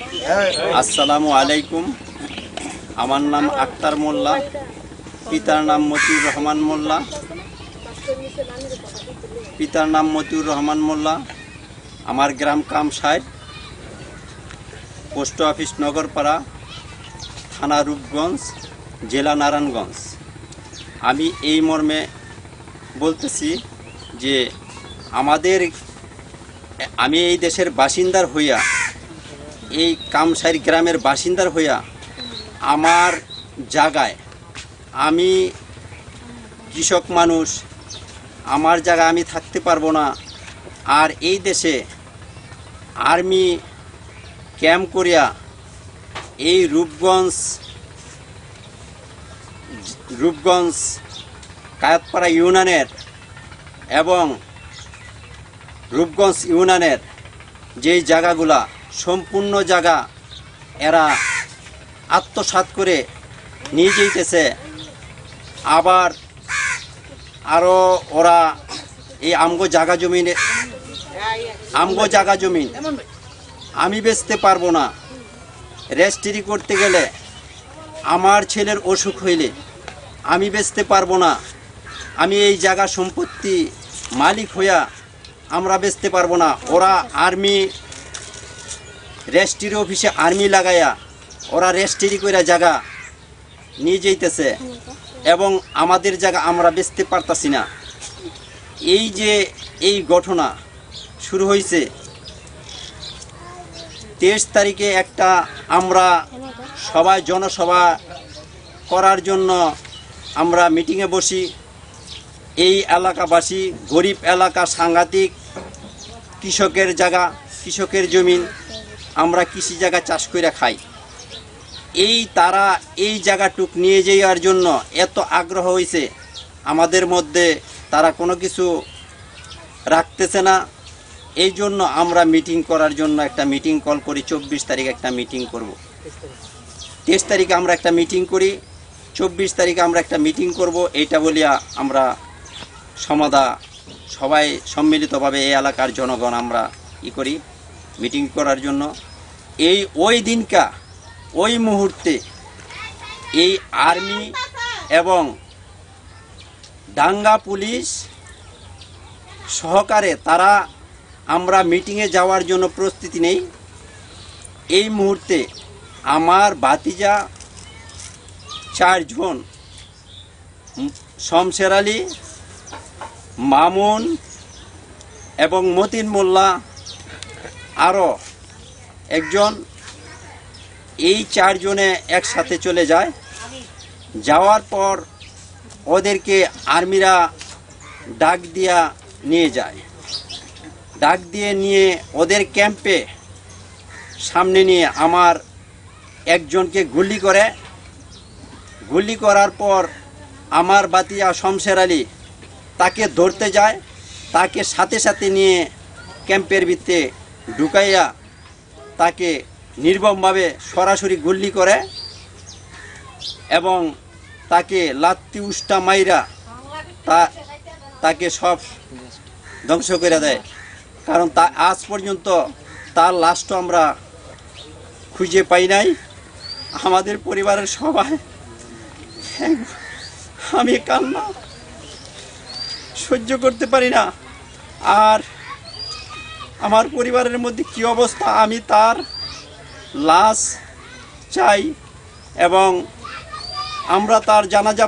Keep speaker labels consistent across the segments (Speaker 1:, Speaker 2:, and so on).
Speaker 1: আসসালামু আলাইকুম। আমার নাম আক্তার মোল্লা, পিতার নাম মতিউর রহমান মোল্লা। আমার গ্রাম কামসাইড, পোস্ট অফিস নগরপাড়া, থানা রূপগঞ্জ, জেলা নারায়ণগঞ্জ। আমি এই মর্মে বলতেছি যে আমি এই দেশের বাসিন্দার হইয়া, এই কামসাইড গ্রামের বাসিন্দার হইয়া আমার জায়গায়, আমি কৃষক মানুষ, আমার জায়গায় আমি থাকতে পারবো না। আর এই দেশে আর্মি ক্যাম্প করিয়া এই রূপগঞ্জ কায়েতপাড়া ইউনিয়নের এবং রূপগঞ্জ ইউনিয়নের যেই জায়গাগুলা সম্পূর্ণ জায়গা এরা আত্মসাৎ করে নিয়ে যেতেছে। আবার আরও ওরা এই আমগো জায়গা জমিন আমি বেচতে পারবো না। রেজিস্ট্রি করতে গেলে আমার ছেলের অসুখ হইলে আমি বেচতে পারবো না। আমি এই জায়গা সম্পত্তি মালিক হইয়া আমরা বেচতে পারবো না। ওরা আর্মি রেজিস্ট্রি অফিসে আর্মি লাগাইয়া ওরা রেজিস্ট্রি করে জায়গা নিয়ে যেতেছে এবং আমাদের জায়গা আমরা বেচতে পারতাছি না। এই যে এই ঘটনা শুরু হয়েছে 23 তারিখে একটা আমরা সবাই জনসভা করার জন্য আমরা মিটিংয়ে বসি। এই এলাকাবাসী, গরিব এলাকা, সাংঘাতিক কৃষকের জায়গা, কৃষকের জমিন, আমরা কৃষি জায়গা চাষ করে খাই। তারা এই জায়গাটুক নিয়ে যাওয়ার জন্য এত আগ্রহ হয়েছে আমাদের মধ্যে, তারা কোনো কিছু রাখতেছে না। এই জন্য আমরা মিটিং করার জন্য একটা মিটিং কল করি। 24 তারিখ একটা মিটিং করব, 23 তারিখে আমরা একটা মিটিং করি, 24 তারিখে আমরা একটা মিটিং করব। এইটা বলিয়া আমরা সবাই সম্মিলিতভাবে এই এলাকার জনগণ আমরা করি মিটিং করার জন্য। ওই দিনকা ওই মুহূর্তে এই আর্মি এবং দাঙ্গা পুলিশ সহকারে তারা আমরা মিটিংয়ে যাওয়ার জন্য প্রস্তুতি নেই। এই মুহূর্তে আমার ভাতিজা 4 জন, শমশের আলী, মামুন এবং মতিন মোল্লা, আরও একজন, এই 4 জনে একসাথে চলে যায়। যাওয়ার পর ওদেরকে আর্মিরা ডাক দিয়া নিয়ে যায়। ডাক দিয়ে নিয়ে ওদের ক্যাম্পে সামনে নিয়ে আমার একজনকে গুলি করার পর আমার বাতিয়া শমশের আলী তাকে ধরতে যায়। তাকে সাথে সাথে নিয়ে ক্যাম্পের ভিতরে ঢুকাইয়া তাকে নির্মমভাবে সরাসরি গুলি করে এবং তাকে লাত্তি উষ্টা মাইরা তাকে সব ধ্বংস করে দেয়। কারণ আজ পর্যন্ত তার লাশটা আমরা খুঁজে পাই নাই। আমাদের পরিবারের সবাই, আমি কান্না সহ্য করতে পারি না। আর আমার পরিবারের মধ্যে কি অবস্থা, আমি তার লাশ চাই এবং আমরা তার জানাজা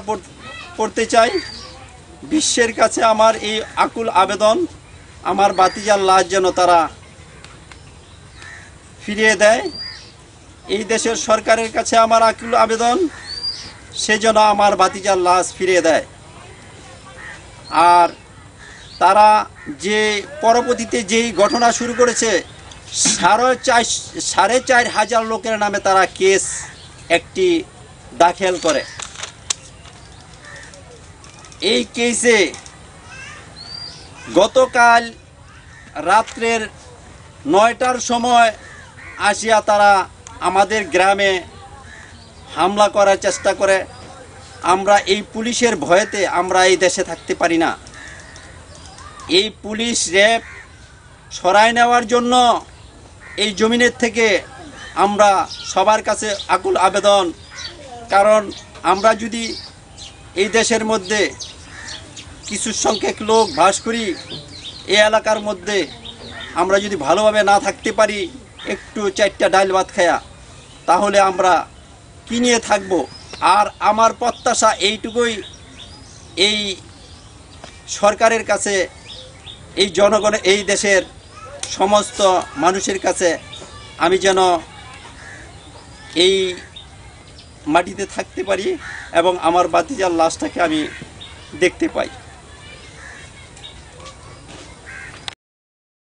Speaker 1: পড়তে চাই। বিশ্বের কাছে আমার এই আকুল আবেদন, আমার ভাতিজার লাশ যেন তারা ফিরিয়ে দেয়। এই দেশের সরকারের কাছে আমার আকুল আবেদন, সে যেন আমার ভাতিজার লাশ ফিরিয়ে দেয়। আর তারা যে পরবর্তীতে যেই ঘটনা শুরু করেছে, 4,500 লোকের নামে তারা কেস একটি দাখিল করে। এই কেসে গতকাল রাত্রের 9টার সময় আসিয়া তারা আমাদের গ্রামে হামলা করার চেষ্টা করে। আমরা এই পুলিশের ভয়েতে আমরা এই দেশে থাকতে পারি না। এই পুলিশ র্যাব সরায় নেওয়ার জন্য এই জমিনের থেকে আমরা সবার কাছে আকুল আবেদন, কারণ আমরা যদি এই দেশের মধ্যে কিছু সংখ্যক লোক বাস করি, এই এলাকার মধ্যে আমরা যদি ভালোভাবে না থাকতে পারি, একটু চারটা ডাল ভাত খায়া, তাহলে আমরা কি নিয়ে থাকব? আর আমার প্রত্যাশা এইটুকুই, এই সরকারের কাছে, এই জনগণের, এই দেশের সমস্ত মানুষের কাছে, আমি যেন এই মাটিতে থাকতে পারি এবং আমার ভাতিজার লাশটাকে আমি দেখতে পাই।